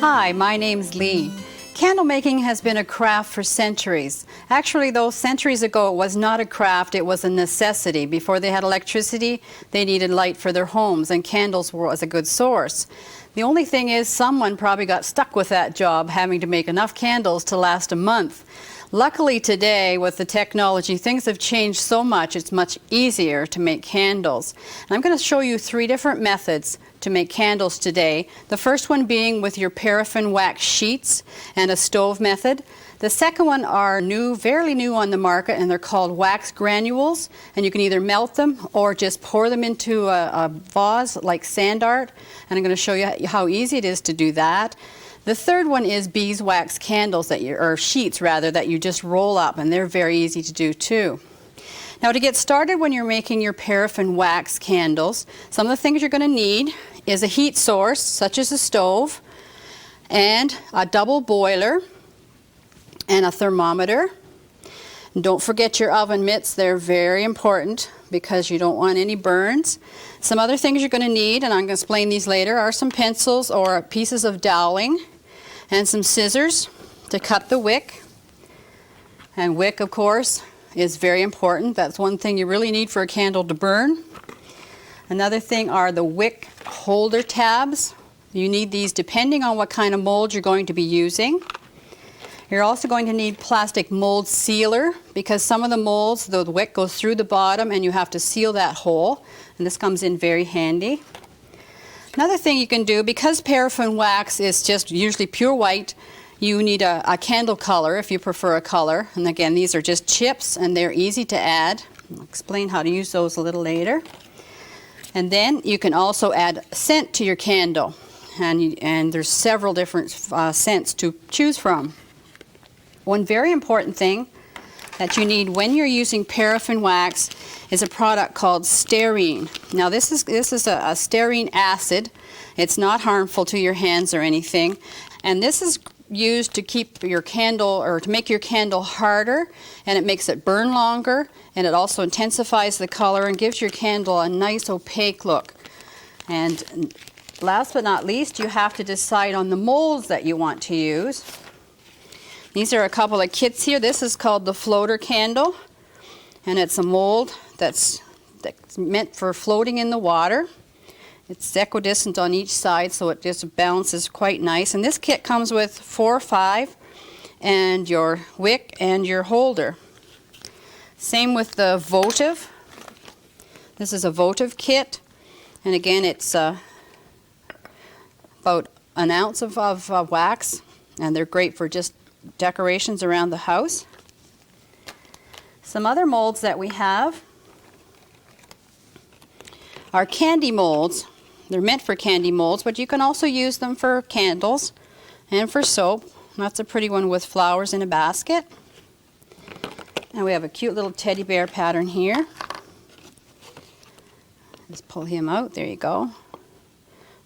Hi, my name's Lee. Candle making has been a craft for centuries. Actually, though, centuries ago it was not a craft, it was a necessity. Before they had electricity, they needed light for their homes, and candles was a good source. The only thing is, someone probably got stuck with that job, having to make enough candles to last a month. Luckily today, with the technology, things have changed so much, it's much easier to make candles. And I'm going to show you 3 different methods to make candles today. The first one being with your paraffin wax sheets and a stove method. The second one are new, fairly new on the market, and they're called wax granules. And you can either melt them or just pour them into a vase like sand art. And I'm going to show you how easy it is to do that. The third one is beeswax candles, or sheets rather, that you just roll up, and they're very easy to do too. Now, to get started when you're making your paraffin wax candles, some of the things you're going to need is a heat source, such as a stove, and a double boiler, and a thermometer. And don't forget your oven mitts, they're very important because you don't want any burns. Some other things you're going to need, and I'm going to explain these later, are some pencils or pieces of doweling, and some scissors to cut the wick. And wick, of course, is very important. That's one thing you really need for a candle to burn. Another thing are the wick holder tabs. You need these depending on what kind of mold you're going to be using. You're also going to need plastic mold sealer, because some of the molds, the wick goes through the bottom and you have to seal that hole, and this comes in very handy. Another thing you can do, because paraffin wax is just usually pure white, you need a candle color if you prefer a color. And again, these are just chips and they're easy to add. I'll explain how to use those a little later. And then you can also add scent to your candle, and there's several different scents to choose from. One very important thing that you need when you're using paraffin wax is a product called stearine. Now this is a stearine acid. It's not harmful to your hands or anything, and this is used to keep your candle, or to make your candle harder, and it makes it burn longer, and it also intensifies the color and gives your candle a nice opaque look. And last but not least, you have to decide on the molds that you want to use. These are a couple of kits here. This is called the floater candle, and it's a mold that's meant for floating in the water. It's equidistant on each side, so it just balances quite nice. And this kit comes with 4 or 5, and your wick and your holder. Same with the votive. This is a votive kit, and again it's about an ounce of wax, and they're great for just decorations around the house. Some other molds that we have are candy molds. They're meant for candy molds, but you can also use them for candles and for soap. That's a pretty one with flowers in a basket. And we have a cute little teddy bear pattern here. Just pull him out. There you go.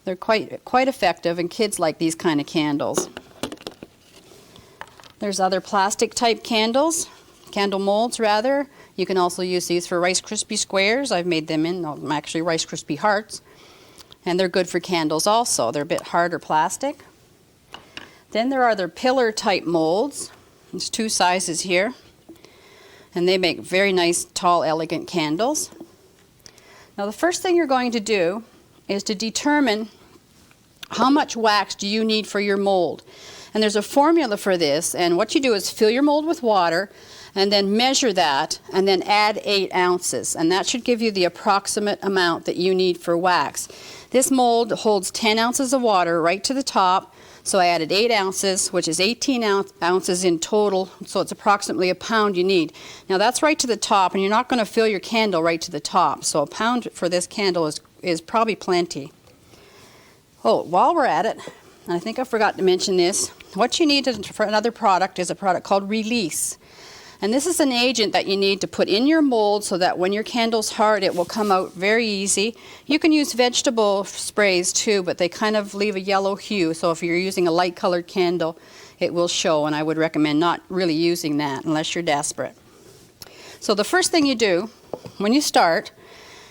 They're quite effective, and kids like these kind of candles. There's other plastic type candles, candle molds rather. You can also use these for Rice Krispie squares. I've made them in actually Rice Krispie hearts, and they're good for candles also. They're a bit harder plastic. Then there are the pillar type molds. There's 2 sizes here, and they make very nice, tall, elegant candles. Now the first thing you're going to do is to determine how much wax do you need for your mold. And there's a formula for this, and what you do is fill your mold with water and then measure that and then add 8 ounces, and that should give you the approximate amount that you need for wax. This mold holds 10 ounces of water right to the top, so I added 8 ounces, which is 18 ounces in total, so it's approximately a pound you need. Now that's right to the top, and you're not going to fill your candle right to the top, so a pound for this candle is probably plenty. Oh, while we're at it, and I think I forgot to mention this, what you need for another product is a product called Release. And this is an agent that you need to put in your mold so that when your candle's hard, it will come out very easy. You can use vegetable sprays too, but they kind of leave a yellow hue, so if you're using a light colored candle, it will show, and I would recommend not really using that unless you're desperate. So the first thing you do when you start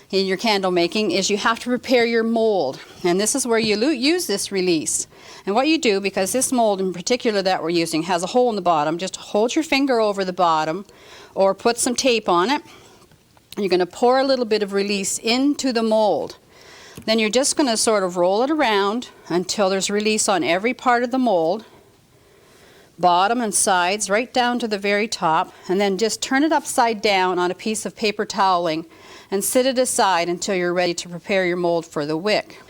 in your candle making is you have to prepare your mold. And this is where you use this release. And what you do, because this mold in particular that we're using has a hole in the bottom, just hold your finger over the bottom or put some tape on it. You're going to pour a little bit of release into the mold. Then you're just going to sort of roll it around until there's release on every part of the mold, bottom and sides, right down to the very top, and then just turn it upside down on a piece of paper toweling and sit it aside until you're ready to prepare your mold for the wick.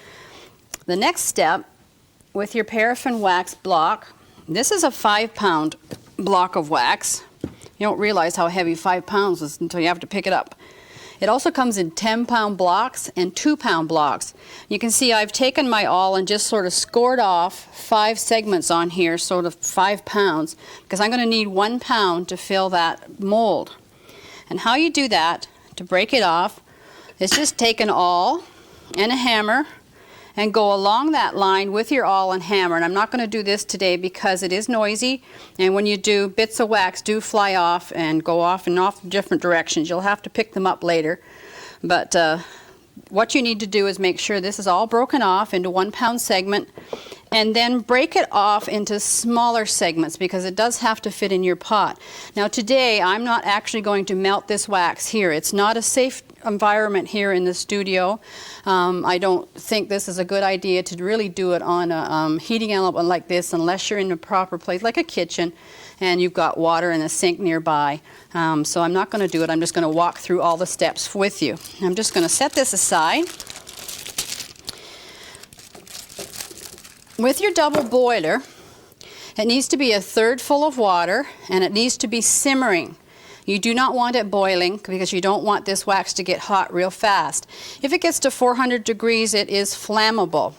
The next step, with your paraffin wax block, this is a 5-pound block of wax. You don't realize how heavy 5 pounds is until you have to pick it up. It also comes in 10-pound blocks and 2-pound blocks. You can see I've taken my awl and just sort of scored off 5 segments on here, sort of 5 pounds, because I'm going to need 1 pound to fill that mold. And how you do that, to break it off, is just take an awl and a hammer and go along that line with your awl and hammer. And I'm not going to do this today because it is noisy, and when you do, bits of wax do fly off and go off in different directions. You'll have to pick them up later. But what you need to do is make sure this is all broken off into 1-pound segment, and then break it off into smaller segments because it does have to fit in your pot. Now today I'm not actually going to melt this wax here. It's not a safe environment here in the studio. I don't think this is a good idea to really do it on a heating element like this unless you're in a proper place like a kitchen and you've got water in a sink nearby. So I'm not going to do it. I'm just going to walk through all the steps with you. I'm just going to set this aside. With your double boiler, it needs to be 1/3 full of water and it needs to be simmering. You do not want it boiling because you don't want this wax to get hot real fast. If it gets to 400 degrees, it is flammable.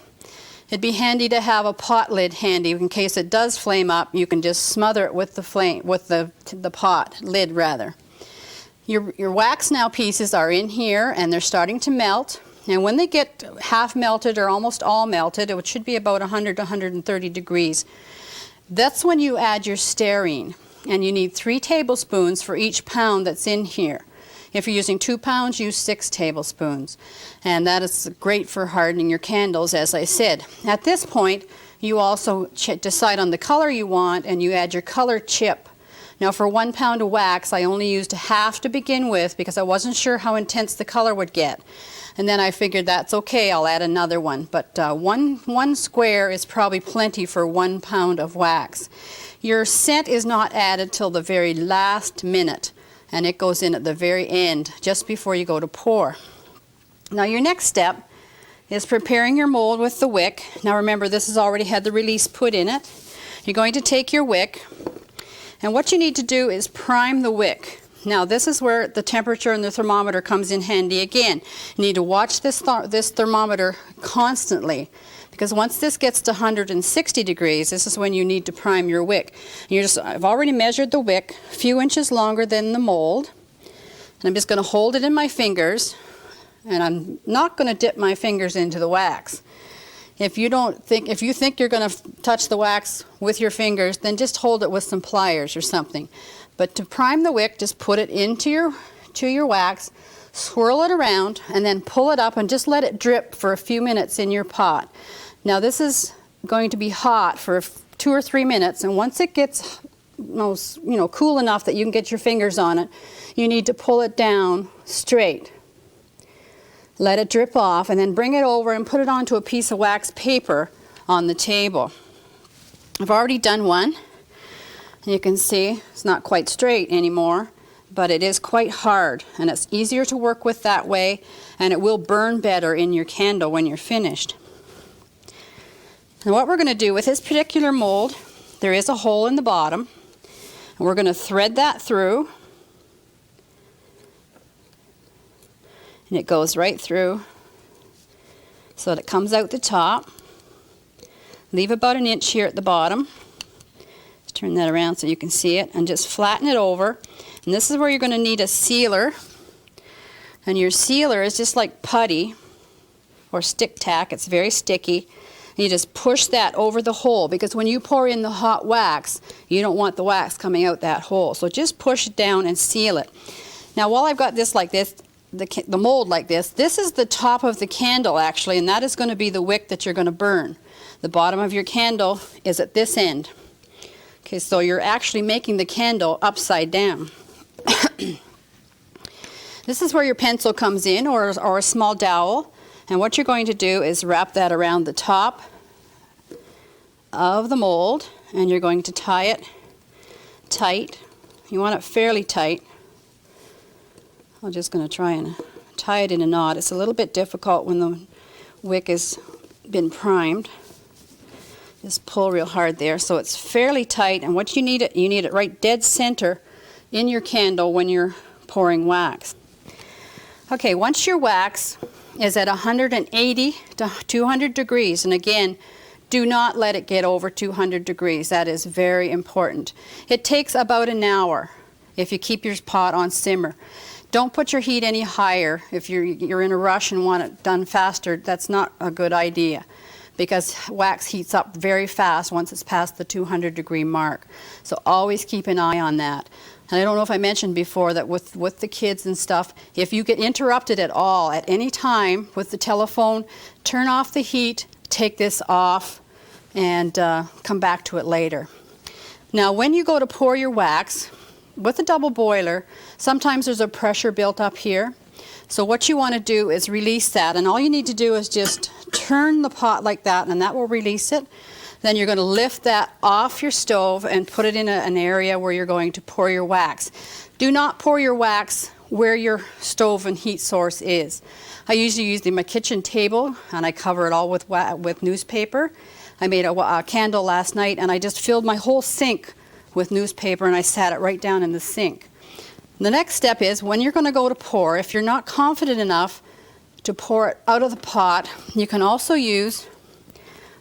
It'd be handy to have a pot lid handy in case it does flame up. You can just smother it with the flame, with the pot lid rather. Your wax now pieces are in here and they're starting to melt. And when they get half melted or almost all melted, it should be about 100 to 130 degrees. That's when you add your stearine. And you need 3 tablespoons for each pound that's in here. If you're using 2 pounds, use 6 tablespoons. And that is great for hardening your candles, as I said. At this point, you also decide on the color you want and you add your color chip. Now for 1 pound of wax, I only used half to begin with because I wasn't sure how intense the color would get. And then I figured that's okay, I'll add another one. But one square is probably plenty for 1 pound of wax. Your scent is not added till the very last minute, and it goes in at the very end, just before you go to pour. Now your next step is preparing your mold with the wick. Now remember, this has already had the release put in it. You're going to take your wick, and what you need to do is prime the wick. Now this is where the temperature and the thermometer comes in handy again. You need to watch this thermometer constantly, because once this gets to 160 degrees, this is when you need to prime your wick. I've already measured the wick a few inches longer than the mold, and I'm just going to hold it in my fingers, and I'm not going to dip my fingers into the wax. If you think you're going to touch the wax with your fingers, then just hold it with some pliers or something. But to prime the wick, just put it into your wax, swirl it around, and then pull it up and just let it drip for a few minutes in your pot. Now this is going to be hot for 2 or 3 minutes, and once it gets cool enough that you can get your fingers on it, you need to pull it down straight. Let it drip off, and then bring it over and put it onto a piece of wax paper on the table. I've already done one. You can see it's not quite straight anymore, but it is quite hard, and it's easier to work with that way, and it will burn better in your candle when you're finished. And what we're going to do with this particular mold, there is a hole in the bottom, and we're going to thread that through, and it goes right through so that it comes out the top. Leave about 1 inch here at the bottom. Turn that around so you can see it, and just flatten it over. And this is where you're going to need a sealer, and your sealer is just like putty or stick tack. It's very sticky, and you just push that over the hole, because when you pour in the hot wax, you don't want the wax coming out that hole. So just push it down and seal it. Now while I've got this like this, the mold like this. This is the top of the candle actually, and that is going to be the wick that you're going to burn. The bottom of your candle is at this end. Okay, so you're actually making the candle upside down. This is where your pencil comes in, or a small dowel, and what you're going to do is wrap that around the top of the mold, and you're going to tie it tight. You want it fairly tight. I'm just going to try and tie it in a knot. It's a little bit difficult when the wick has been primed. Just pull real hard there so it's fairly tight, and what you need it right dead center in your candle when you're pouring wax. Okay, once your wax is at 180 to 200 degrees, and again, do not let it get over 200 degrees. That is very important. It takes about an hour if you keep your pot on simmer. Don't put your heat any higher. If you're in a rush and want it done faster, that's not a good idea, because wax heats up very fast once it's past the 200 degree mark. So always keep an eye on that. And I don't know if I mentioned before that with the kids and stuff, if you get interrupted at all, at any time with the telephone, turn off the heat, take this off, and come back to it later. Now when you go to pour your wax, with a double boiler, sometimes there's a pressure built up here. So what you want to do is release that, and all you need to do is just turn the pot like that, and that will release it. Then you're going to lift that off your stove and put it in an area where you're going to pour your wax. Do not pour your wax where your stove and heat source is. I usually use my kitchen table, and I cover it all with newspaper. I made a candle last night, and I just filled my whole sink with newspaper, and I sat it right down in the sink. The next step is, when you're going to go to pour, if you're not confident enough to pour it out of the pot, you can also use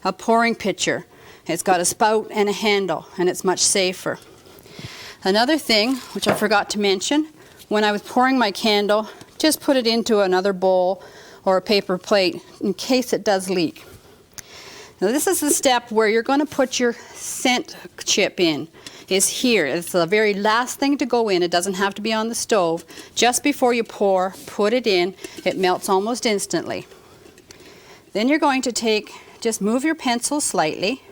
a pouring pitcher. It's got a spout and a handle, and it's much safer. Another thing, which I forgot to mention, when I was pouring my candle, just put it into another bowl or a paper plate in case it does leak. Now this is the step where you're going to put your scent chip in. Is here. It's the very last thing to go in. It doesn't have to be on the stove. Just before you pour, put it in. It melts almost instantly. Then you're going to just move your pencil slightly,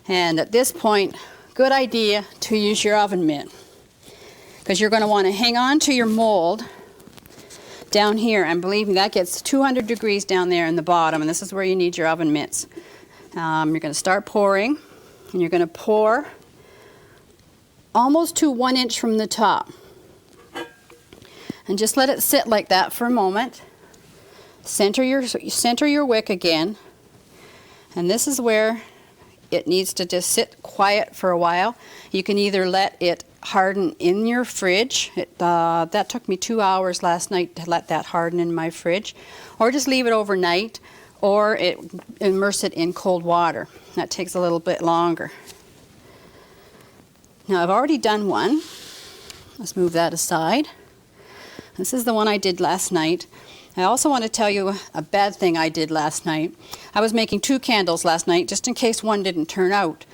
and at this point, good idea to use your oven mitt, because you're going to want to hang on to your mold down here, and believe me, that gets 200 degrees down there in the bottom, and this is where you need your oven mitts. You're going to start pouring, and you're going to pour almost to 1 inch from the top, and just let it sit like that for a moment. Center your wick again, and this is where it needs to just sit quiet for a while. You can either let it harden in your fridge. That took me 2 hours last night to let that harden in my fridge, or just leave it overnight, or immerse it in cold water. That takes a little bit longer. Now I've already done one. Let's move that aside. This is the one I did last night. I also want to tell you a bad thing I did last night. I was making 2 candles last night just in case one didn't turn out.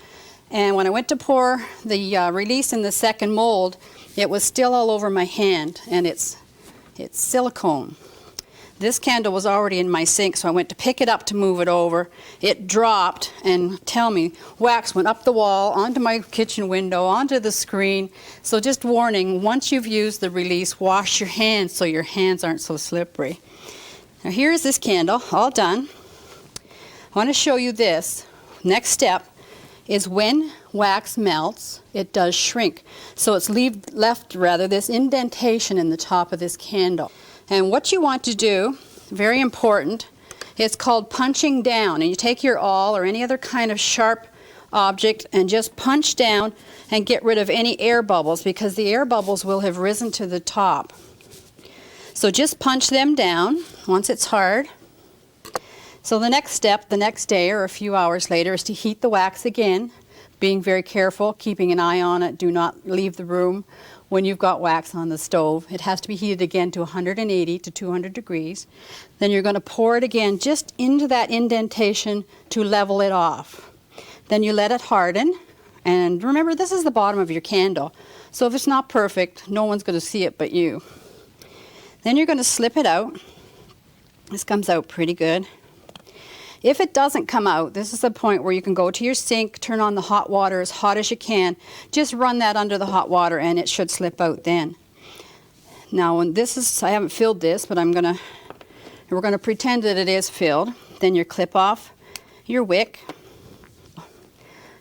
And when I went to pour the release in the second mold, it was still all over my hand, and it's silicone. This candle was already in my sink, so I went to pick it up to move it over. It dropped, and tell me, wax went up the wall, onto my kitchen window, onto the screen. So just warning, once you've used the release, wash your hands so your hands aren't so slippery. Now here's this candle, all done. I want to show you this. Next step is when wax melts, it does shrink. So it's left this indentation in the top of this candle. And what you want to do, very important, it's called punching down. And you take your awl or any other kind of sharp object and just punch down and get rid of any air bubbles, because the air bubbles will have risen to the top. So just punch them down once it's hard. So the next step, the next day or a few hours later, is to heat the wax again, being very careful, keeping an eye on it. Do not leave the room when you've got wax on the stove. It has to be heated again to 180 to 200 degrees. Then you're going to pour it again just into that indentation to level it off. Then you let it harden, and remember, this is the bottom of your candle, so if it's not perfect, no one's going to see it but you. Then you're going to slip it out. This comes out pretty good. If it doesn't come out, this is the point where you can go to your sink, turn on the hot water as hot as you can. Just run that under the hot water and it should slip out then. Now, when this is, I haven't filled this, but we're going to pretend that it is filled. Then you clip off your wick.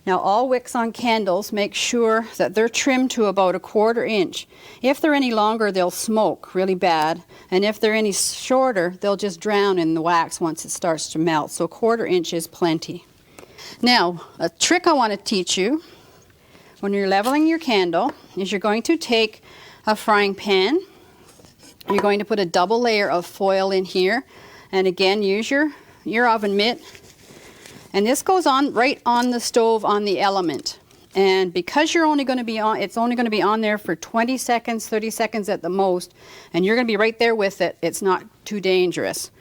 Now, all wicks on candles, make sure that they're trimmed to about 1/4 inch. If they're any longer, they'll smoke really bad. And if they're any shorter, they'll just drown in the wax once it starts to melt. So 1/4 inch is plenty. Now, a trick I want to teach you when you're leveling your candle is you're going to take a frying pan. You're going to put a double layer of foil in here. And again, use your oven mitt. And this goes on right on the stove on the element. And because you're only going to be on, it's only going to be on there for 20 seconds, 30 seconds at the most, and you're going to be right there with it, it's not too dangerous.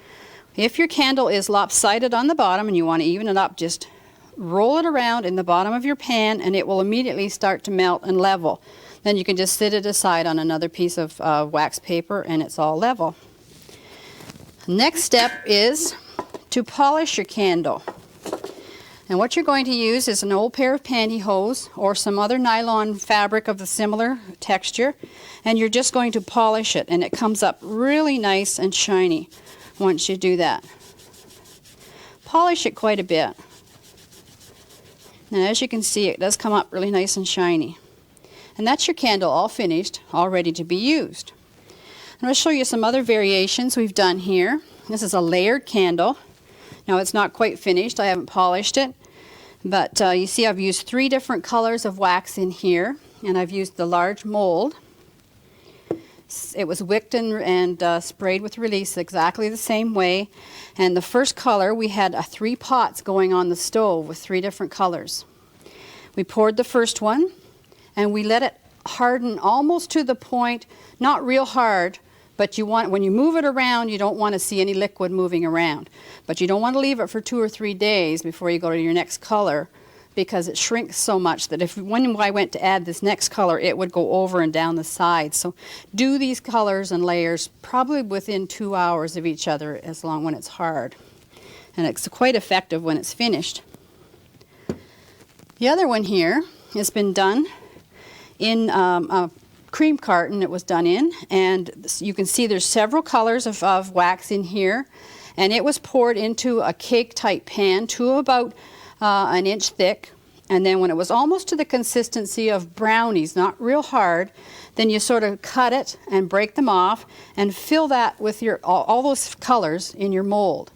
If your candle is lopsided on the bottom and you want to even it up, just roll it around in the bottom of your pan and it will immediately start to melt and level. Then you can just sit it aside on another piece of wax paper and it's all level. Next step is to polish your candle. And what you're going to use is an old pair of pantyhose or some other nylon fabric of a similar texture, and you're just going to polish it, and it comes up really nice and shiny once you do that. Polish it quite a bit. And as you can see, it does come up really nice and shiny. And that's your candle all finished, all ready to be used. I'm going to show you some other variations we've done here. This is a layered candle. Now it's not quite finished, I haven't polished it, but you see I've used 3 different colors of wax in here, and I've used the large mold. It was wicked and sprayed with release exactly the same way, and the first color we had 3 pots going on the stove with 3 different colors. We poured the first one and we let it harden almost to the point, not real hard, but you want, when you move it around, you don't want to see any liquid moving around. But you don't want to leave it for 2 or 3 days before you go to your next color, because it shrinks so much that when I went to add this next color, it would go over and down the sides. So do these colors and layers probably within 2 hours of each other, as long when it's hard. And it's quite effective when it's finished. The other one here has been done in a cream carton it was done in, and you can see there's several colors of wax in here, and it was poured into a cake type pan to about 1 inch thick, and then when it was almost to the consistency of brownies, not real hard, then you sort of cut it and break them off and fill that with your all those colors in your mold.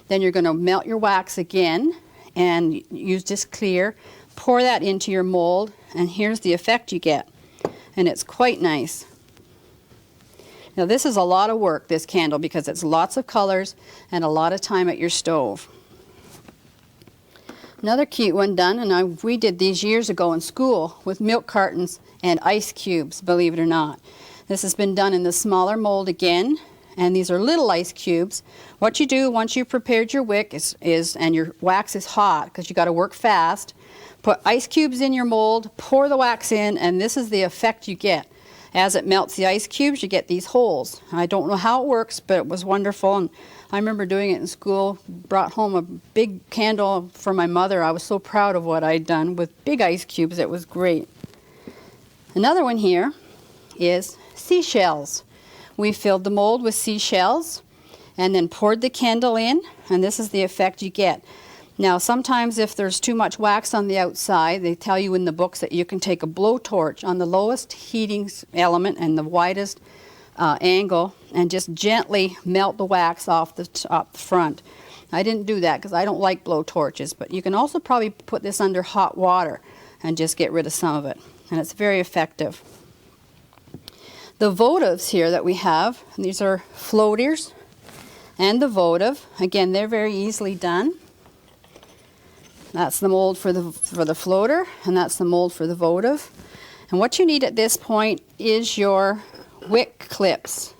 Then you're going to melt your wax again and use just clear, pour that into your mold, and here's the effect you get. And it's quite nice. Now this is a lot of work, this candle, because it's lots of colors and a lot of time at your stove. Another cute one done, and we did these years ago in school with milk cartons and ice cubes, believe it or not. This has been done in the smaller mold again, and these are little ice cubes. What you do once you've prepared your wick and your wax is hot, because you got to work fast, put ice cubes in your mold, pour the wax in, and this is the effect you get. As it melts the ice cubes, you get these holes. I don't know how it works, but it was wonderful, and I remember doing it in school. Brought home a big candle for my mother. I was so proud of what I'd done with big ice cubes. It was great. Another one here is seashells. We filled the mold with seashells and then poured the candle in, and this is the effect you get. Now, sometimes if there's too much wax on the outside, they tell you in the books that you can take a blowtorch on the lowest heating element and the widest angle and just gently melt the wax off the front. I didn't do that because I don't like blowtorches, but you can also probably put this under hot water and just get rid of some of it, and it's very effective. The votives here that we have, these are floaters and the votive. Again, they're very easily done. That's the mold for the floater, and that's the mold for the votive. And what you need at this point is your wick clips.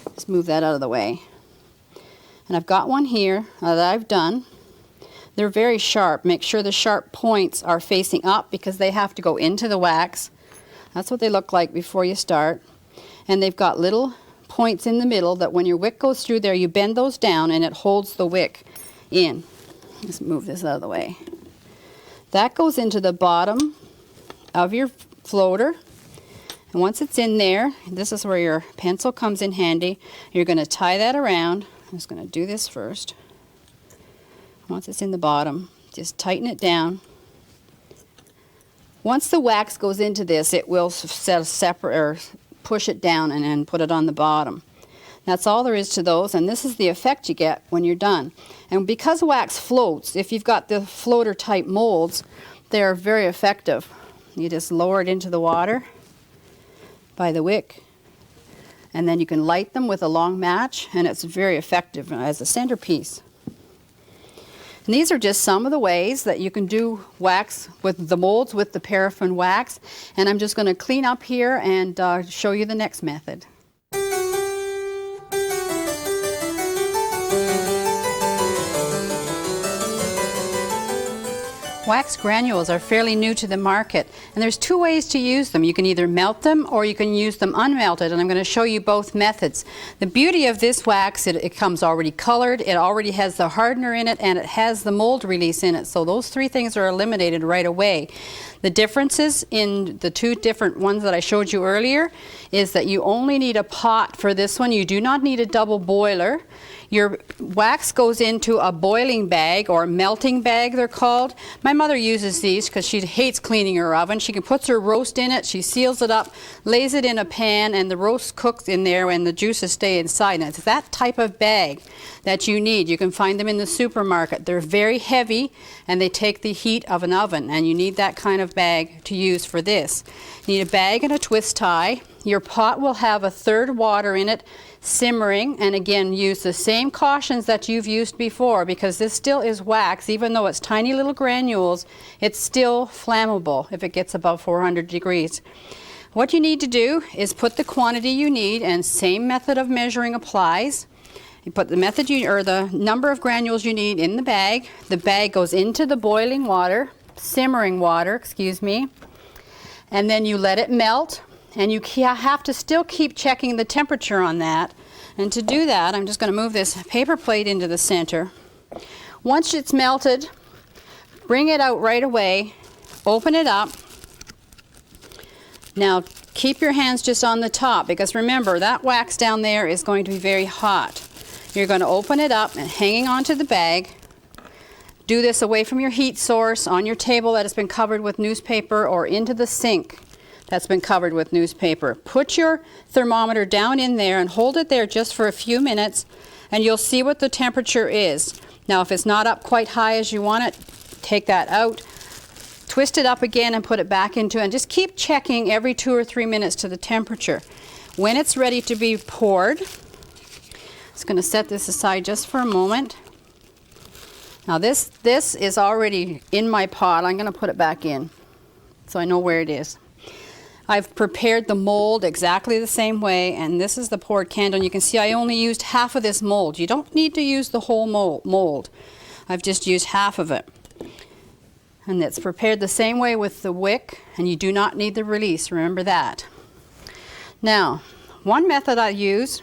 Let's move that out of the way. And I've got one here that I've done. They're very sharp. Make sure the sharp points are facing up because they have to go into the wax. That's what they look like before you start. And they've got little points in the middle that when your wick goes through there, you bend those down and it holds the wick in. Let's move this out of the way. That goes into the bottom of your floater. And once it's in there, this is where your pencil comes in handy. You're going to tie that around. I'm just going to do this first. Once it's in the bottom, just tighten it down. Once the wax goes into this, it will separate or push it down and then put it on the bottom. That's all there is to those, and this is the effect you get when you're done. And because wax floats, if you've got the floater type molds, they're very effective. You just lower it into the water by the wick, and then you can light them with a long match, and it's very effective as a centerpiece. And these are just some of the ways that you can do wax with the molds with the paraffin wax, and I'm just going to clean up here and show you the next method. Wax granules are fairly new to the market, and there's two ways to use them. You can either melt them or you can use them unmelted, and I'm going to show you both methods. The beauty of this wax, it comes already colored, it already has the hardener in it, and it has the mold release in it, so those three things are eliminated right away. The differences in the two different ones that I showed you earlier is that you only need a pot for this one. You do not need a double boiler. Your wax goes into a boiling bag, or melting bag they're called. My mother uses these because she hates cleaning her oven. She puts her roast in it, she seals it up, lays it in a pan, and the roast cooks in there and the juices stay inside. And it's that type of bag that you need. You can find them in the supermarket. They're very heavy and they take the heat of an oven, and you need that kind of bag to use for this. You need a bag and a twist tie. Your pot will have a third water in it, simmering, and again use the same cautions that you've used before, because this still is wax. Even though it's tiny little granules, it's still flammable if it gets above 400 degrees. What you need to do is put the quantity you need, and same method of measuring applies. You put the method or the number of granules you need in the bag. The bag goes into the boiling water, simmering water, excuse me, and then you let it melt. And you have to still keep checking the temperature on that. And to do that, I'm just going to move this paper plate into the center. Once it's melted, bring it out right away, open it up. Now keep your hands just on the top, because remember, that wax down there is going to be very hot. You're going to open it up and hanging onto the bag. Do this away from your heat source, on your table that has been covered with newspaper, or into the sink that's been covered with newspaper. Put your thermometer down in there and hold it there just for a few minutes, and you'll see what the temperature is. Now if it's not up quite high as you want it, take that out, twist it up again and put it back into, and just keep checking every 2 or 3 minutes to the temperature. When it's ready to be poured, I'm just going to set this aside just for a moment. Now this is already in my pot. I'm going to put it back in so I know where it is. I've prepared the mold exactly the same way, and this is the poured candle. And you can see I only used half of this mold. You don't need to use the whole mold. I've just used half of it. And it's prepared the same way with the wick, and you do not need the release, remember that. Now, one method I use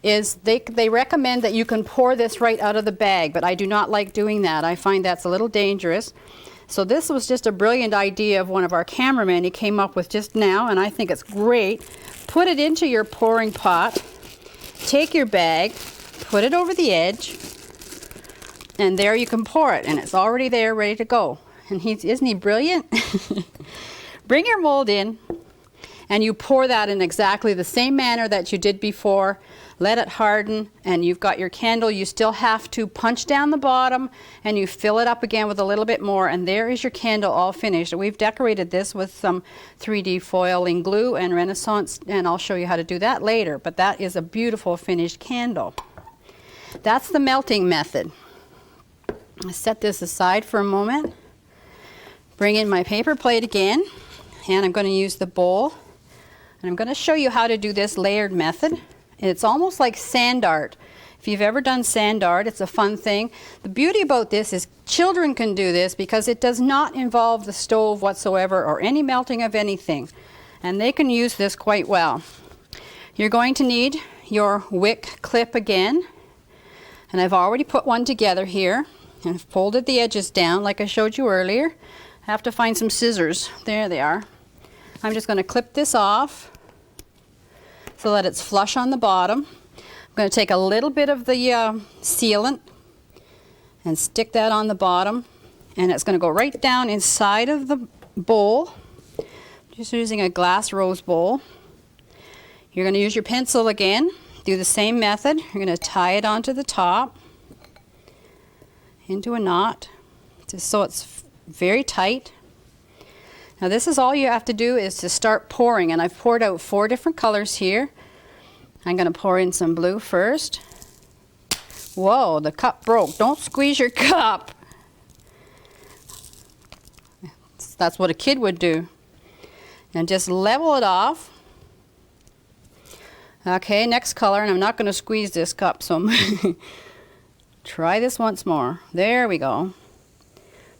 is they recommend that you can pour this right out of the bag, but I do not like doing that. I find that's a little dangerous. So this was just a brilliant idea of one of our cameramen he came up with just now, and I think it's great. Put it into your pouring pot, take your bag, put it over the edge, and there you can pour it, and it's already there ready to go. And isn't he brilliant? Bring your mold in, and you pour that in exactly the same manner that you did before. Let it harden, and you've got your candle. You still have to punch down the bottom, and you fill it up again with a little bit more, and there is your candle all finished. We've decorated this with some 3D foiling glue and Renaissance, and I'll show you how to do that later, but that is a beautiful finished candle. That's the melting method. I'll set this aside for a moment. Bring in my paper plate again, and I'm going to use the bowl, and I'm going to show you how to do this layered method. It's almost like sand art. If you've ever done sand art, it's a fun thing. The beauty about this is children can do this because it does not involve the stove whatsoever or any melting of anything. And they can use this quite well. You're going to need your wick clip again, and I've already put one together here and folded the edges down like I showed you earlier. I have to find some scissors. There they are. I'm just going to clip this off so that it's flush on the bottom. I'm going to take a little bit of the sealant and stick that on the bottom, and it's going to go right down inside of the bowl. Just using a glass rose bowl. You're going to use your pencil again, do the same method. You're going to tie it onto the top into a knot just so it's very tight. Now this is all you have to do is to start pouring, and I've poured out 4 different colors here. I'm going to pour in some blue first. Whoa, the cup broke. Don't squeeze your cup. That's what a kid would do. And just level it off. Okay, next color, and I'm not going to squeeze this cup, so try this once more. There we go.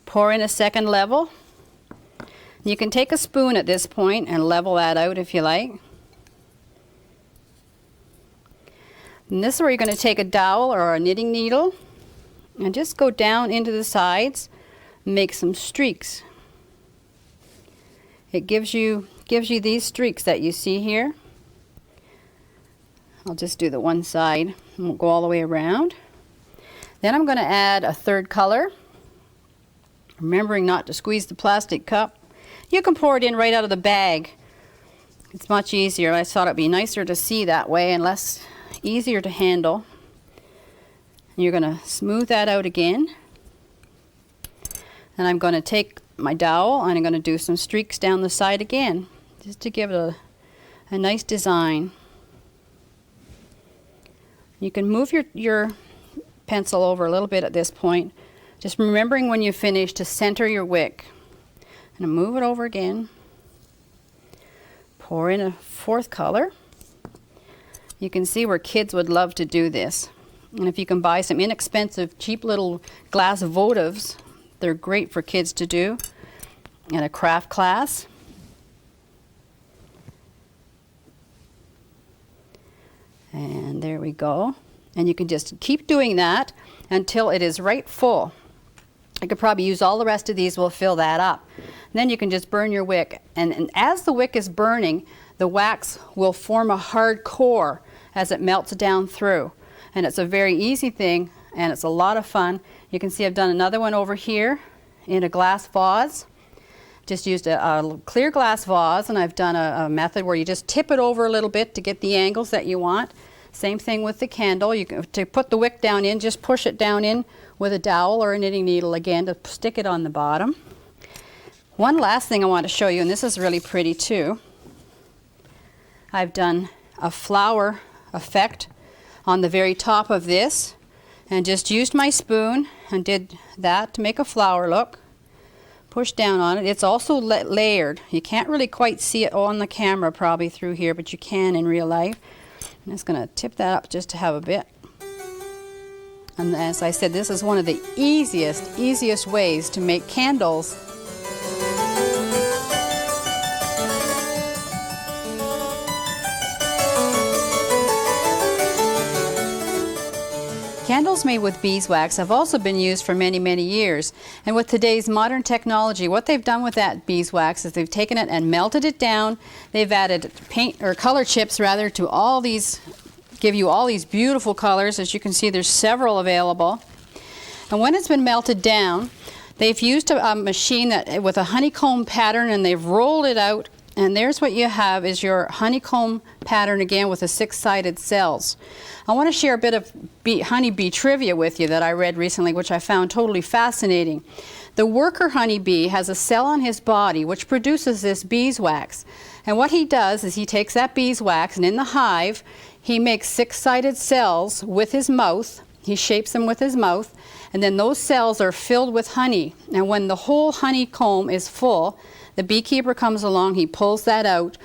Pour in a second level. You can take a spoon at this point and level that out if you like. And this is where you're going to take a dowel or a knitting needle and just go down into the sides and make some streaks. It gives you these streaks that you see here. I'll just do the one side and we'll go all the way around. Then I'm going to add a third color, remembering not to squeeze the plastic cup. You can pour it in right out of the bag. It's much easier. I thought it'd be nicer to see that way and easier to handle. And you're going to smooth that out again. And I'm going to take my dowel and I'm going to do some streaks down the side again, just to give it a nice design. You can move your pencil over a little bit at this point, just remembering when you finish to center your wick. And move it over again. Pour in a 4th color. You can see where kids would love to do this. And if you can buy some inexpensive, cheap little glass votives, they're great for kids to do in a craft class. And there we go. And you can just keep doing that until it is right full. I could probably use all the rest of these, we'll fill that up. And then you can just burn your wick. And as the wick is burning, the wax will form a hard core as it melts down through. And it's a very easy thing, and it's a lot of fun. You can see I've done another one over here in a glass vase. Just used a clear glass vase, and I've done a method where you just tip it over a little bit to get the angles that you want. Same thing with the candle. To put the wick down in, just push it down in with a dowel or a knitting needle again to stick it on the bottom. One last thing I want to show you, and this is really pretty too. I've done a flower effect on the very top of this and just used my spoon and did that to make a flower look. Push down on it. It's also layered. You can't really quite see it on the camera probably through here, but you can in real life. I'm just going to tip that up just to have a bit. And as I said, this is one of the easiest ways to make candles. Candles made with beeswax have also been used for many, many years. And with today's modern technology, what they've done with that beeswax is they've taken it and melted it down. They've added paint or color chips rather to all these, give you all these beautiful colors. As you can see, there's several available. And when it's been melted down, they've used a machine that with a honeycomb pattern, and they've rolled it out. And there's what you have is your honeycomb pattern again with the 6-sided cells. I want to share a bit of honeybee trivia with you that I read recently, which I found totally fascinating. The worker honeybee has a cell on his body which produces this beeswax. And what he does is he takes that beeswax, and in the hive he makes 6-sided cells with his mouth. He shapes them with his mouth, and then those cells are filled with honey. And when the whole honeycomb is full, the beekeeper comes along, he pulls that out.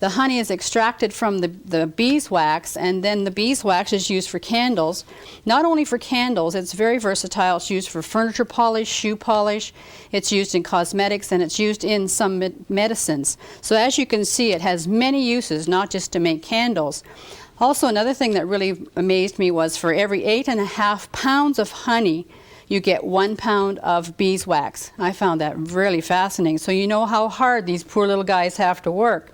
the honey is extracted from the beeswax, and then the beeswax is used for candles. Not only for candles, it's very versatile. It's used for furniture polish, shoe polish, it's used in cosmetics, and it's used in some medicines. So as you can see, it has many uses, not just to make candles. Also, another thing that really amazed me was for every 8.5 pounds of honey, you get 1 pound of beeswax. I found that really fascinating. So you know how hard these poor little guys have to work.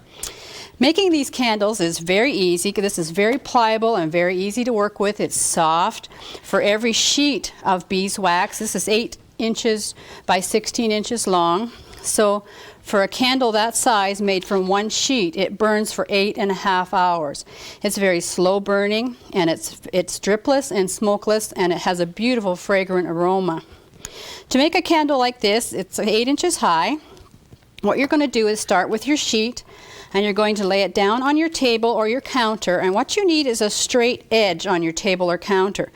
Making these candles is very easy. This is very pliable and very easy to work with. It's soft. For every sheet of beeswax, this is 8 inches by 16 inches long. So for a candle that size made from 1 sheet, it burns for 8.5 hours. It's very slow burning, and it's dripless and smokeless, and it has a beautiful fragrant aroma. To make a candle like this, it's 8 inches high. What you're going to do is start with your sheet, and you're going to lay it down on your table or your counter, and what you need is a straight edge on your table or counter.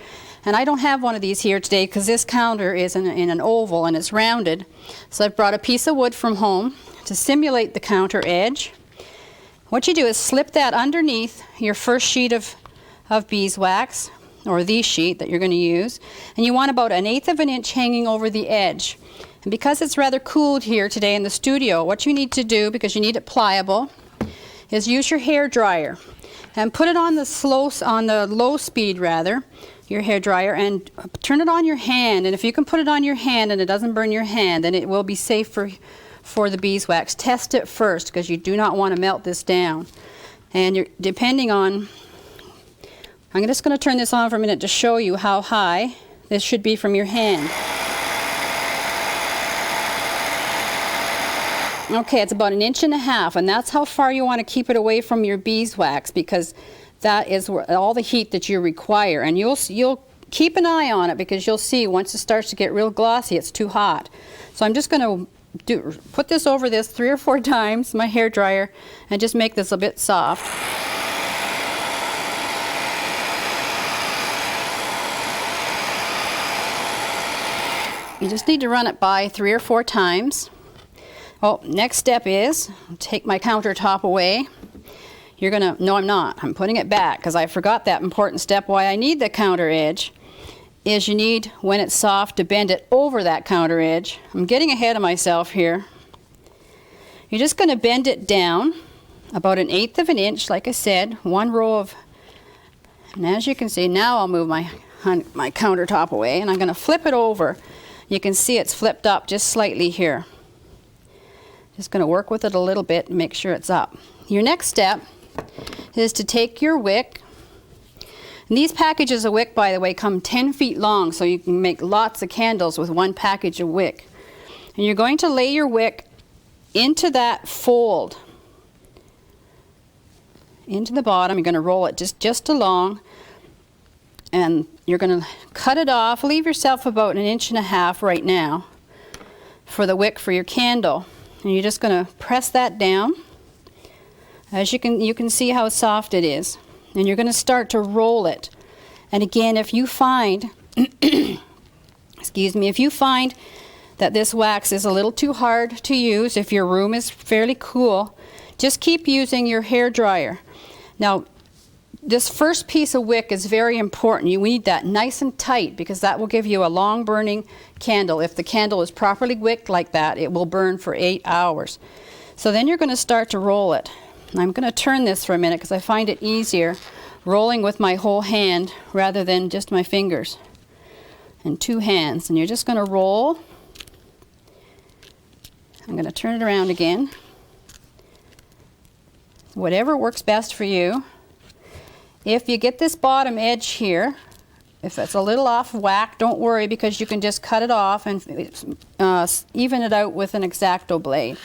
And I don't have one of these here today because this counter is in an oval and it's rounded. So I've brought a piece of wood from home to simulate the counter edge. What you do is slip that underneath your first sheet of beeswax, or the sheet that you're going to use, and you want about 1/8 of an inch hanging over the edge. And because it's rather cooled here today in the studio, what you need to do, because you need it pliable, is use your hair dryer and put it on the low speed rather, your hair dryer, and turn it on your hand. And if you can put it on your hand and it doesn't burn your hand, then it will be safe for the beeswax. Test it first, because you do not want to melt this down. And you're depending on, I'm just going to turn this on for a minute to show you how high this should be from your hand. Okay, it's about 1.5 inches, and that's how far you want to keep it away from your beeswax, because that is all the heat that you require. And you'll keep an eye on it, because you'll see once it starts to get real glossy, it's too hot. So I'm just going to put this over this 3 or 4 times, my hair dryer, and just make this a bit soft. You just need to run it by 3 or 4 times. Well, next step is take my countertop away. You're gonna, no I'm not, I'm putting it back because I forgot that important step. Why I need the counter edge is you need, when it's soft, to bend it over that counter edge. I'm getting ahead of myself here. You're just gonna bend it down about 1/8 of an inch, like I said, 1 row of, and as you can see, now I'll move my countertop away, and I'm gonna flip it over. You can see it's flipped up just slightly here. Just going to work with it a little bit and make sure it's up. Your next step is to take your wick. And these packages of wick, by the way, come 10 feet long, so you can make lots of candles with 1 package of wick. And you're going to lay your wick into that fold, into the bottom. You're going to roll it just along, and you're going to cut it off. Leave yourself about 1.5 inches right now for the wick for your candle. And you're just going to press that down. As you can see how soft it is. And you're going to start to roll it. And again, if you find, excuse me, if you find that this wax is a little too hard to use, if your room is fairly cool, just keep using your hair dryer. Now, this first piece of wick is very important. You need that nice and tight, because that will give you a long burning candle. If the candle is properly wicked like that, it will burn for 8 hours. So then you're going to start to roll it. And I'm going to turn this for a minute because I find it easier rolling with my whole hand rather than just my fingers. And 2 hands. And you're just going to roll. I'm going to turn it around again. Whatever works best for you. If you get this bottom edge here, if it's a little off whack, don't worry, because you can just cut it off and even it out with an X-Acto blade.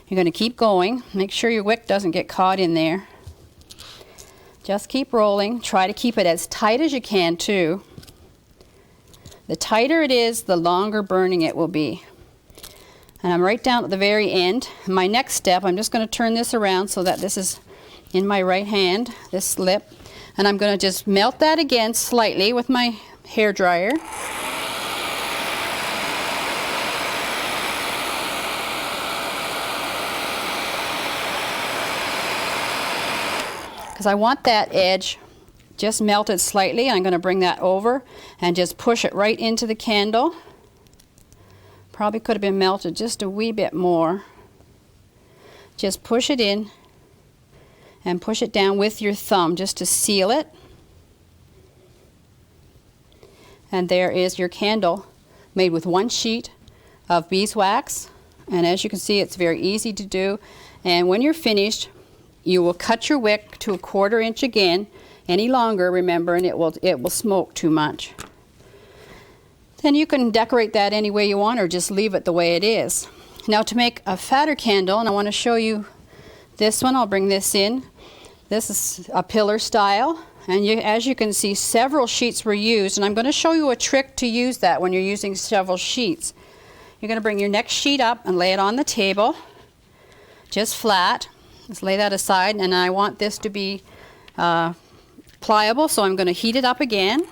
You're going to keep going. Make sure your wick doesn't get caught in there. Just keep rolling. Try to keep it as tight as you can too. The tighter it is, the longer burning it will be. And I'm right down at the very end. My next step, I'm just going to turn this around so that this is in my right hand, this slip, and I'm going to just melt that again slightly with my hair dryer. because I want that edge just melted slightly. I'm going to bring that over and just push it right into the candle. Probably could have been melted just a wee bit more. Just push it in and push it down with your thumb just to seal it. And there is your candle made with one sheet of beeswax. And as you can see, it's very easy to do. And when you're finished, you will cut your wick to 1/4 inch again. Any longer, remember, and it will smoke too much. Then you can decorate that any way you want or just leave it the way it is. Now to make a fatter candle, and I want to show you this one, I'll bring this in. This is a pillar style, and as you can see, several sheets were used, and I'm going to show you a trick to use that when you're using several sheets. You're going to bring your next sheet up and lay it on the table, just flat. Just lay that aside, and I want this to be pliable, so I'm going to heat it up again.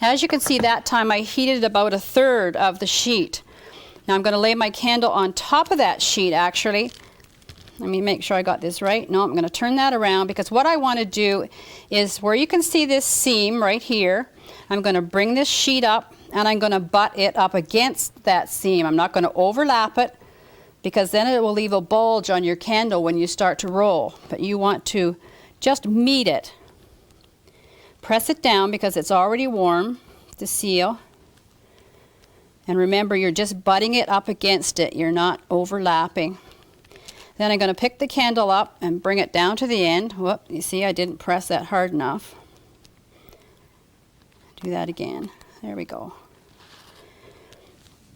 Now, as you can see, that time I heated about 1/3 of the sheet. Now I'm going to lay my candle on top of that sheet, actually. Let me make sure I got this right. No, I'm going to turn that around, because what I want to do is where you can see this seam right here, I'm going to bring this sheet up and I'm going to butt it up against that seam. I'm not going to overlap it, because then it will leave a bulge on your candle when you start to roll. But you want to just meet it. Press it down because it's already warm to seal. And remember, you're just butting it up against it. You're not overlapping. Then I'm going to pick the candle up and bring it down to the end. Whoop, you see I didn't press that hard enough. Do that again. There we go.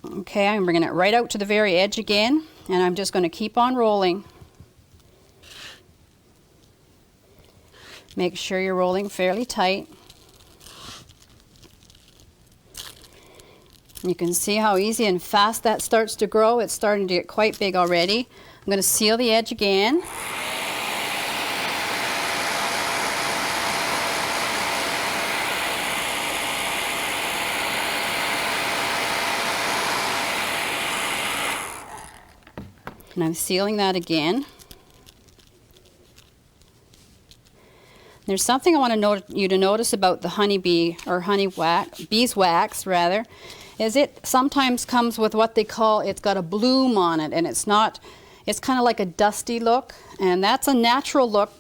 Okay, I'm bringing it right out to the very edge again, and I'm just going to keep on rolling. Make sure you're rolling fairly tight. You can see how easy and fast that starts to grow. It's starting to get quite big already. I'm going to seal the edge again. And I'm sealing that again. There's something I want you to notice about the honeybee, or beeswax rather, is it sometimes comes with what they call, it's got a bloom on it, and it's kind of like a dusty look, and that's a natural look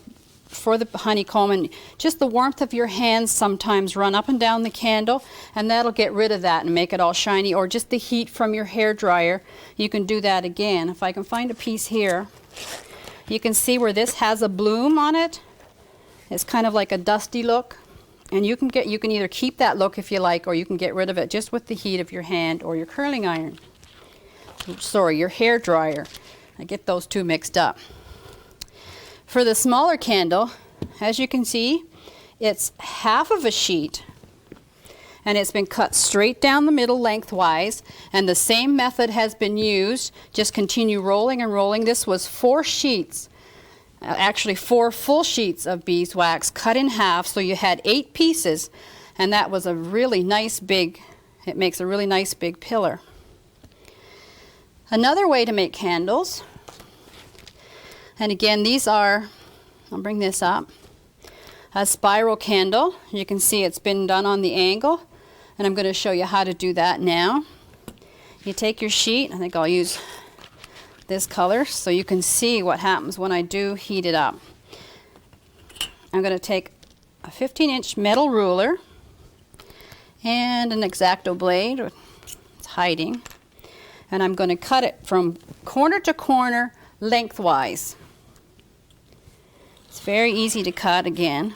for the honeycomb, and just the warmth of your hands sometimes run up and down the candle, and that'll get rid of that and make it all shiny, or just the heat from your hair dryer. You can do that again. If I can find a piece here, you can see where this has a bloom on it. It's kind of like a dusty look, and you can either keep that look if you like, or you can get rid of it just with the heat of your hand or your curling iron. Sorry, your hair dryer. I get those two mixed up. For the smaller candle, as you can see, it's half of a sheet, and it's been cut straight down the middle lengthwise, and the same method has been used. Just continue rolling and rolling. This was 4 sheets. Actually 4 full sheets of beeswax cut in half, so you had 8 pieces, and that was a really nice big, it makes a really nice big pillar. Another way to make candles, and again these are, I'll bring this up, a spiral candle. You can see it's been done on the angle, and I'm going to show you how to do that now. You take your sheet, I think I'll use this color so you can see what happens when I do heat it up. I'm going to take a 15-inch metal ruler and an X-Acto blade, it's hiding, and I'm going to cut it from corner to corner lengthwise. It's very easy to cut again.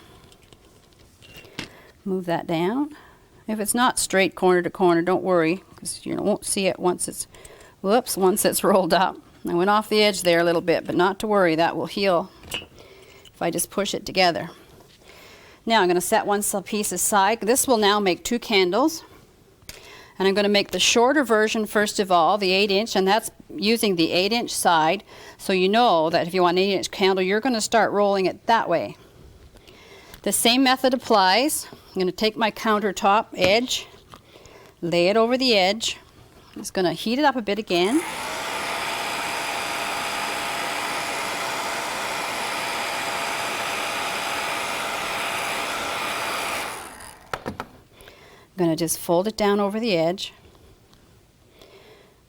Move that down. If it's not straight corner to corner, don't worry, because you won't see it once it's rolled up. I went off the edge there a little bit, but not to worry, that will heal if I just push it together. Now I'm going to set one piece aside. This will now make 2 candles, and I'm going to make the shorter version first of all, the 8-inch, and that's using the 8-inch side, so you know that if you want an 8-inch candle, you're going to start rolling it that way. The same method applies. I'm going to take my countertop edge, lay it over the edge. I'm just going to heat it up a bit again. I'm going to just fold it down over the edge.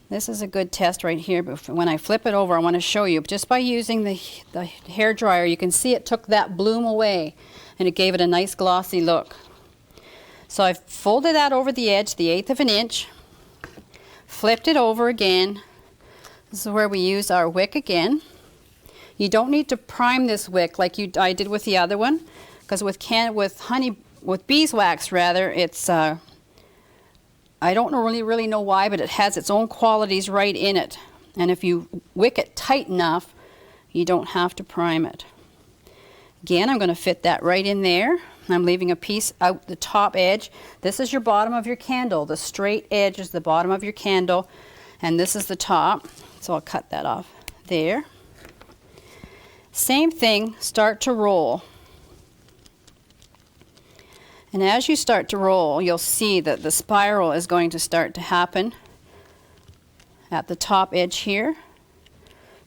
This is a good test right here, but when I flip it over, I want to show you, just by using the hair dryer, you can see it took that bloom away and it gave it a nice glossy look. So I've folded that over the edge, the 1/8 of an inch, flipped it over again. This is where we use our wick again. You don't need to prime this wick like I did with the other one, because with beeswax rather, it's I don't really know why, but it has its own qualities right in it. And if you wick it tight enough, you don't have to prime it. Again, I'm going to fit that right in there. I'm leaving a piece out the top edge. This is your bottom of your candle. The straight edge is the bottom of your candle, and this is the top. So I'll cut that off there. Same thing, start to roll. And as you start to roll, you'll see that the spiral is going to start to happen at the top edge here.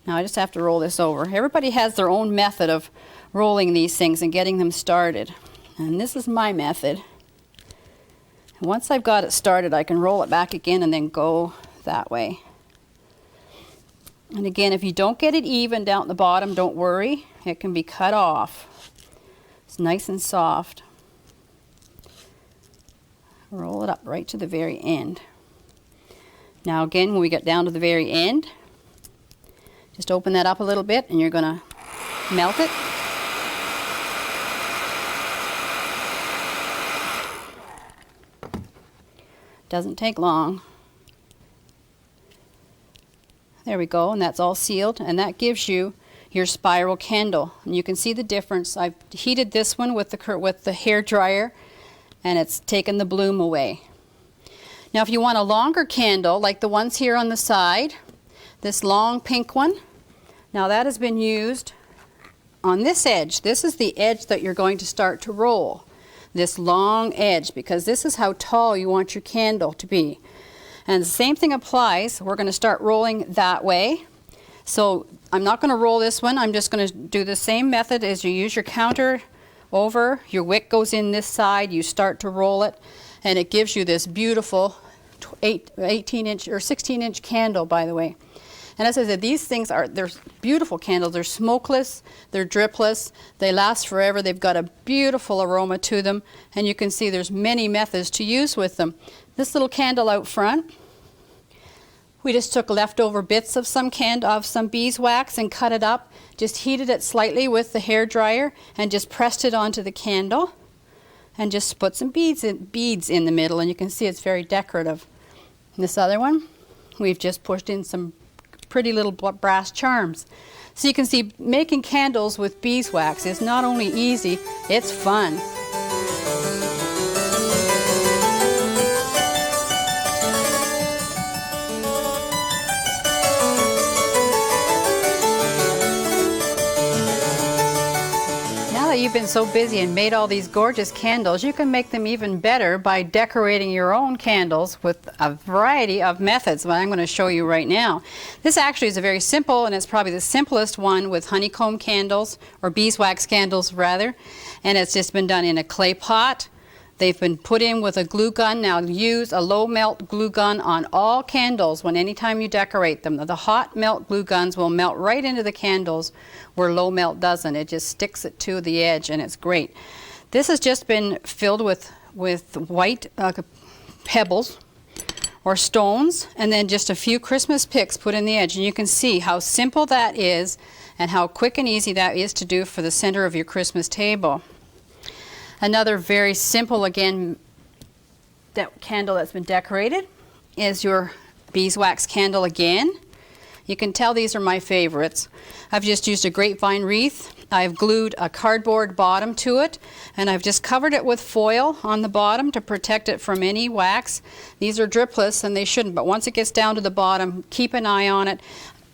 Now I just have to roll this over. Everybody has their own method of rolling these things and getting them started. And this is my method. And once I've got it started, I can roll it back again and then go that way. And again, if you don't get it even down at the bottom, don't worry. It can be cut off. It's nice and soft. Roll it up right to the very end. Now again, when we get down to the very end, just open that up a little bit and you're going to melt it. Doesn't take long. There we go, and that's all sealed, and that gives you your spiral candle. And you can see the difference. I've heated this one with the hair dryer, and it's taken the bloom away. Now if you want a longer candle, like the ones here on the side, this long pink one, now that has been used on this edge. This is the edge that you're going to start to roll. This long edge, because this is how tall you want your candle to be. And the same thing applies. We're going to start rolling that way. So I'm not going to roll this one. I'm just going to do the same method as you use your counter over, your wick goes in this side, you start to roll it, and it gives you this beautiful 18-inch or 16-inch candle, by the way. And as I said, these things they're beautiful candles. They're smokeless, they're dripless, they last forever, they've got a beautiful aroma to them, and you can see there's many methods to use with them. This little candle out front, we just took leftover bits of some beeswax and cut it up, just heated it slightly with the hair dryer and just pressed it onto the candle and just put some beads in the middle, and you can see it's very decorative. And this other one, we've just pushed in some pretty little brass charms. So you can see making candles with beeswax is not only easy, it's fun. You've been so busy and made all these gorgeous candles, you can make them even better by decorating your own candles with a variety of methods that I'm going to show you right now. This actually is a very simple, and it's probably the simplest one, with honeycomb candles, or beeswax candles rather, and it's just been done in a clay pot. They've been put in with a glue gun. Now use a low melt glue gun on all candles anytime you decorate them. The hot melt glue guns will melt right into the candles where low melt doesn't. It just sticks it to the edge, and it's great. This has just been filled with white pebbles or stones, and then just a few Christmas picks put in the edge. And you can see how simple that is and how quick and easy that is to do for the center of your Christmas table. Another very simple, again, candle that's been decorated is your beeswax candle again. You can tell these are my favorites. I've just used a grapevine wreath. I've glued a cardboard bottom to it, and I've just covered it with foil on the bottom to protect it from any wax. These are dripless, and they shouldn't, but once it gets down to the bottom, keep an eye on it,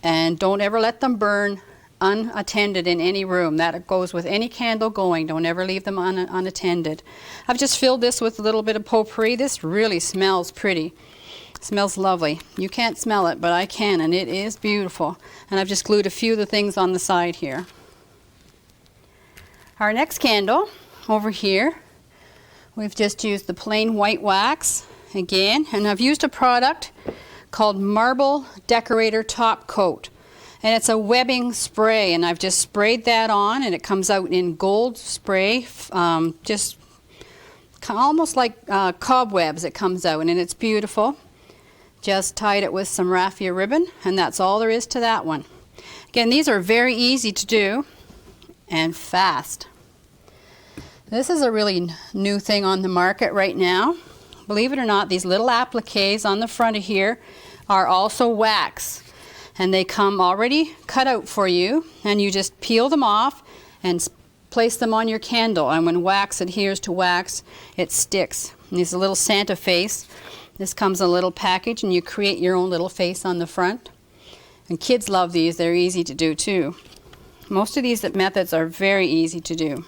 and don't ever let them burn. unattended in any room. That goes with any candle going. Don't ever leave them unattended. I've just filled this with a little bit of potpourri. This really smells pretty. It smells lovely. You can't smell it, but I can, and it is beautiful. And I've just glued a few of the things on the side here. Our next candle over here, we've just used the plain white wax again, and I've used a product called Marble Decorator Top Coat, and it's a webbing spray, and I've just sprayed that on, and it comes out in gold spray, just almost like cobwebs. It comes out, and it's beautiful. Just tied it with some raffia ribbon, and that's all there is to that one. Again, these are very easy to do and fast. This is a really new thing on the market right now. Believe it or not, these little appliques on the front of here are also wax, and they come already cut out for you, and you just peel them off and place them on your candle, and when wax adheres to wax, it sticks. And these little Santa face. This comes in a little package, and you create your own little face on the front. And kids love these. They're easy to do too. Most of these methods are very easy to do.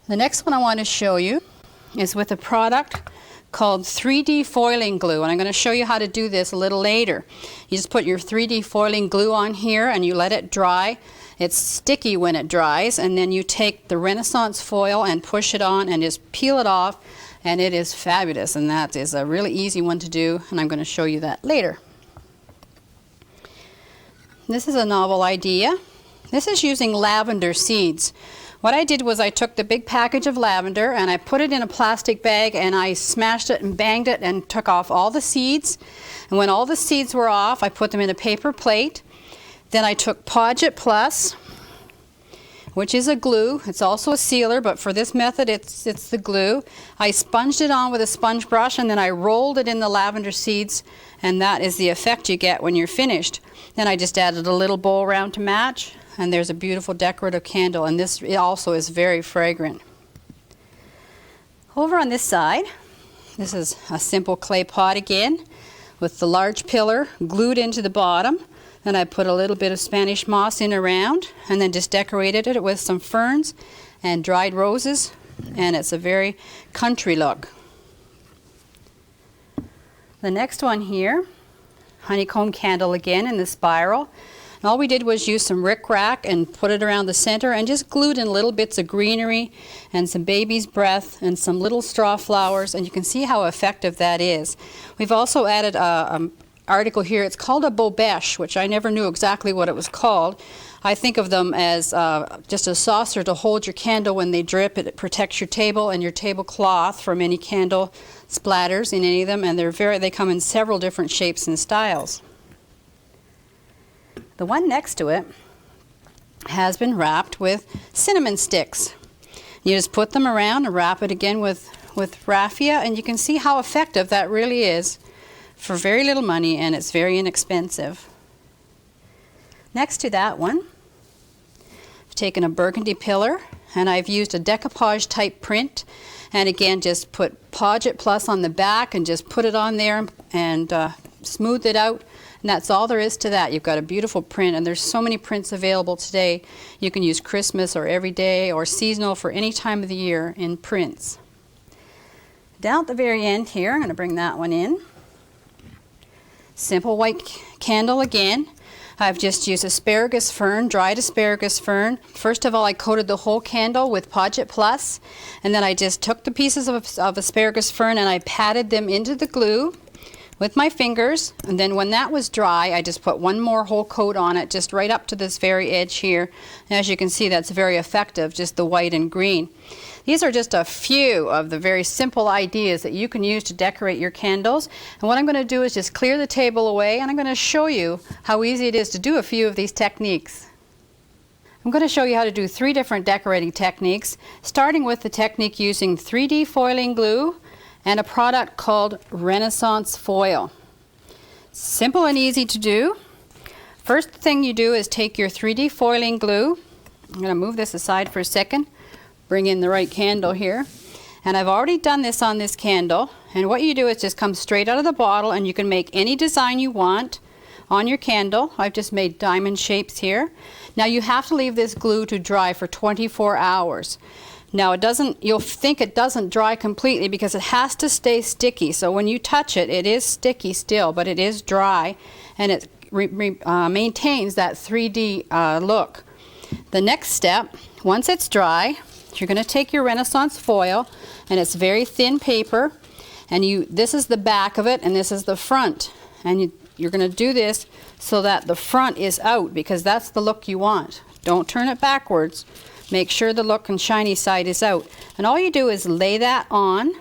The next one I want to show you is with a product called 3D foiling glue, and I'm going to show you how to do this a little later. You just put your 3D foiling glue on here and you let it dry. It's sticky when it dries, and then you take the Renaissance foil and push it on and just peel it off, and it is fabulous, and that is a really easy one to do, and I'm going to show you that later. This is a novel idea. This is using lavender seeds. What I did was I took the big package of lavender and I put it in a plastic bag, and I smashed it and banged it and took off all the seeds. And when all the seeds were off, I put them in a paper plate. Then I took Podget Plus, which is a glue. It's also a sealer, but for this method it's the glue. I sponged it on with a sponge brush, and then I rolled it in the lavender seeds, and that is the effect you get when you're finished. Then I just added a little bowl around to match, and there's a beautiful decorative candle, and this also is very fragrant. Over on this side, this is a simple clay pot again with the large pillar glued into the bottom. Then I put a little bit of Spanish moss in around, and then just decorated it with some ferns and dried roses, and it's a very country look. The next one here, honeycomb candle again in the spiral. And all we did was use some rickrack and put it around the center and just glued in little bits of greenery and some baby's breath and some little straw flowers, and you can see how effective that is. We've also added an article here. It's called a bobesh, which I never knew exactly what it was called. I think of them as just a saucer to hold your candle when they drip. It protects your table and your tablecloth from any candle splatters in any of them, and they come in several different shapes and styles. The one next to it has been wrapped with cinnamon sticks. You just put them around and wrap it again with raffia, and you can see how effective that really is for very little money, and it's very inexpensive. Next to that one, I've taken a burgundy pillar, and I've used a decoupage type print, and again just put Podget Plus on the back and just put it on there and smoothed it out. And that's all there is to that. You've got a beautiful print, and there's so many prints available today. You can use Christmas or everyday or seasonal for any time of the year in prints. Down at the very end here, I'm going to bring that one in. Simple white candle again. I've just used asparagus fern, dried asparagus fern. First of all, I coated the whole candle with Podget Plus, and then I just took the pieces of asparagus fern and I patted them into the glue with my fingers, and then when that was dry, I just put one more whole coat on it, just right up to this very edge here. And as you can see, that's very effective, just the white and green. These are just a few of the very simple ideas that you can use to decorate your candles. And what I'm going to do is just clear the table away, and I'm going to show you how easy it is to do a few of these techniques. I'm going to show you how to do 3 different decorating techniques, starting with the technique using 3D foiling glue and a product called Renaissance foil. Simple and easy to do. First thing you do is take your 3D foiling glue. I'm going to move this aside for a second, bring in the right candle here. And I've already done this on this candle. And what you do is just come straight out of the bottle, and you can make any design you want on your candle. I've just made diamond shapes here. Now you have to leave this glue to dry for 24 hours. Now you'll think it doesn't dry completely because it has to stay sticky. So when you touch it, it is sticky still, but it is dry, and it maintains that 3D look. The next step, once it's dry, you're going to take your Renaissance foil, and it's very thin paper, and this is the back of it and this is the front, and you're going to do this so that the front is out, because that's the look you want. Don't turn it backwards. Make sure the look and shiny side is out, and all you do is lay that on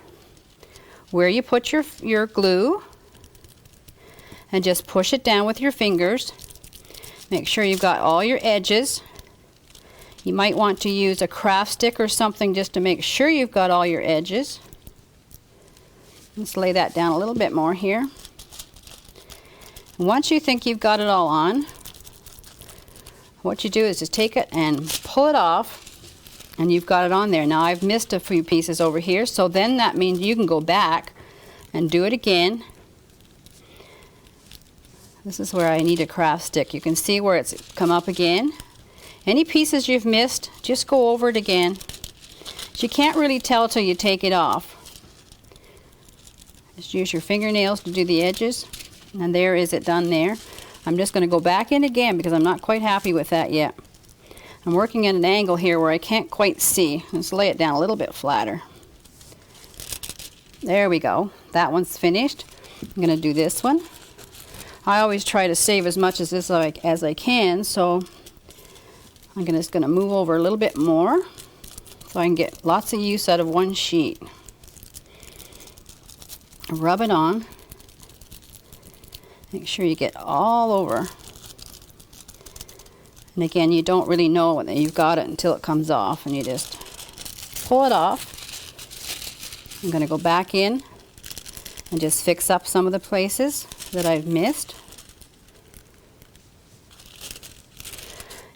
where you put your glue and just push it down with your fingers. Make sure you've got all your edges. You might want to use a craft stick or something just to make sure you've got all your edges. Let's lay that down a little bit more here. Once you think you've got it all on, what you do is just take it and pull it off, and you've got it on there. Now I've missed a few pieces over here, so then that means you can go back and do it again. This is where I need a craft stick. You can see where it's come up again. Any pieces you've missed, just go over it again. You can't really tell till you take it off. Just use your fingernails to do the edges, and there is it done there. I'm just going to go back in again because I'm not quite happy with that yet. I'm working at an angle here where I can't quite see. Let's lay it down a little bit flatter. There we go. That one's finished. I'm going to do this one. I always try to save as much as this as I can, so I'm just going to move over a little bit more so I can get lots of use out of one sheet. Rub it on. Make sure you get all over. And again, you don't really know that you've got it until it comes off, and you just pull it off. I'm going to go back in and just fix up some of the places that I've missed.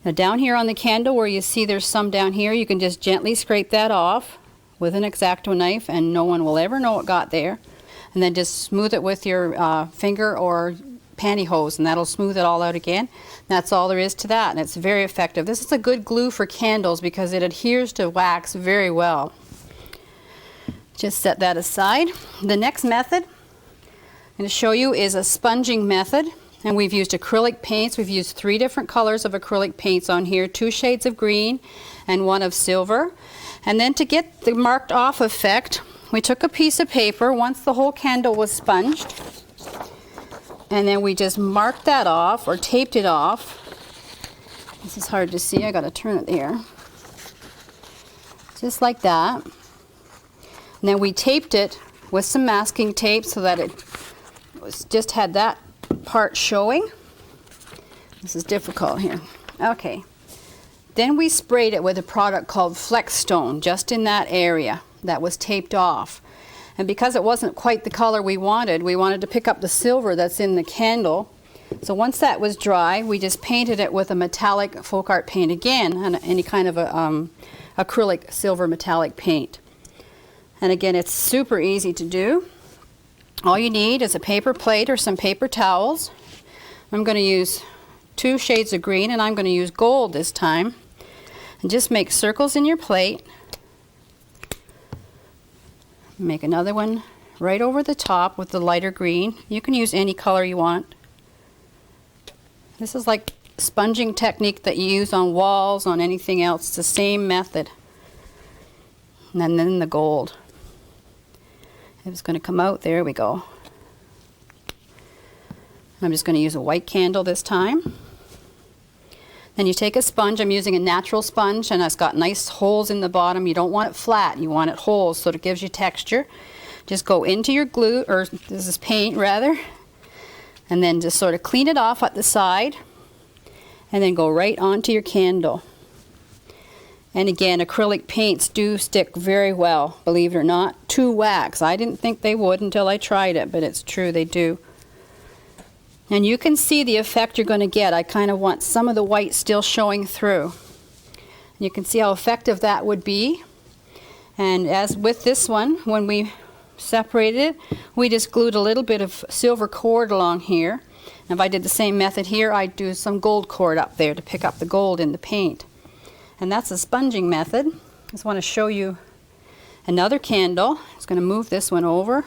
Now down here on the candle where you see there's some down here, you can just gently scrape that off with an X-Acto knife, and no one will ever know it got there. And then just smooth it with your finger or pantyhose, and that'll smooth it all out again. That's all there is to that, and it's very effective. This is a good glue for candles because it adheres to wax very well. Just set that aside. The next method I'm going to show you is a sponging method, and we've used acrylic paints. We've used 3 different colors of acrylic paints on here, 2 shades of green and 1 of silver. And then to get the marked off effect, we took a piece of paper once the whole candle was sponged, and then we just marked that off or taped it off. This is hard to see, I gotta turn it here. Just like that. And then we taped it with some masking tape so that it just had that part showing. This is difficult here. Okay. Then we sprayed it with a product called Flex Stone just in that area that was taped off. And because it wasn't quite the color we wanted to pick up the silver that's in the candle. So once that was dry, we just painted it with a metallic folk art paint again, and any kind of a acrylic silver metallic paint. And again, it's super easy to do. All you need is a paper plate or some paper towels. I'm going to use 2 shades of green, and I'm going to use gold this time. And just make circles in your plate. Make another one right over the top with the lighter green. You can use any color you want. This is like sponging technique that you use on walls, on anything else. It's the same method. And then the gold. It's going to come out. There we go. I'm just going to use a white candle this time. Then you take a sponge. I'm using a natural sponge, and it's got nice holes in the bottom. You don't want it flat. You want it holes so it gives you texture. Just go into your glue, or this is paint rather, and then just sort of clean it off at the side, and then go right onto your candle. And again, acrylic paints do stick very well, believe it or not, to wax. I didn't think they would until I tried it, but it's true, they do. And you can see the effect you're going to get. I kind of want some of the white still showing through. You can see how effective that would be. And as with this one, when we separated it, we just glued a little bit of silver cord along here. And if I did the same method here, I'd do some gold cord up there to pick up the gold in the paint. And that's the sponging method. I just want to show you another candle. I'm just going to move this one over.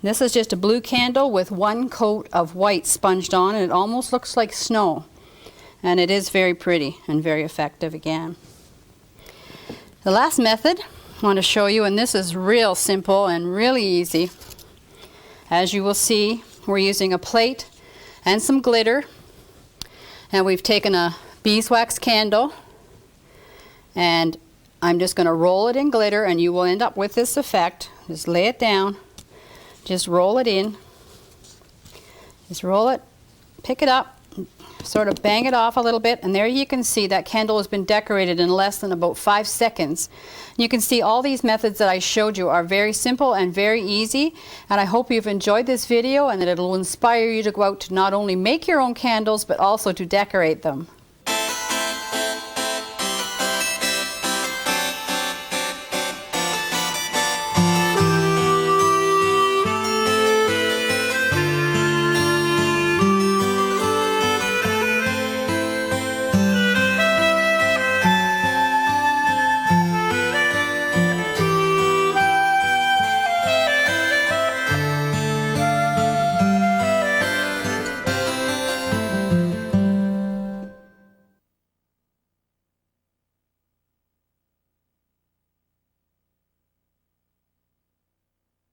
This is just a blue candle with one coat of white sponged on, and it almost looks like snow. And it is very pretty and very effective again. The last method I want to show you, and this is real simple and really easy. As you will see, we're using a plate and some glitter, and we've taken a beeswax candle, and I'm just going to roll it in glitter, and you will end up with this effect. Just lay it down, just roll it in, just roll it, pick it up, sort of bang it off a little bit, and there you can see that candle has been decorated in less than about 5 seconds. You can see all these methods that I showed you are very simple and very easy, and I hope you've enjoyed this video and that it will inspire you to go out to not only make your own candles but also to decorate them.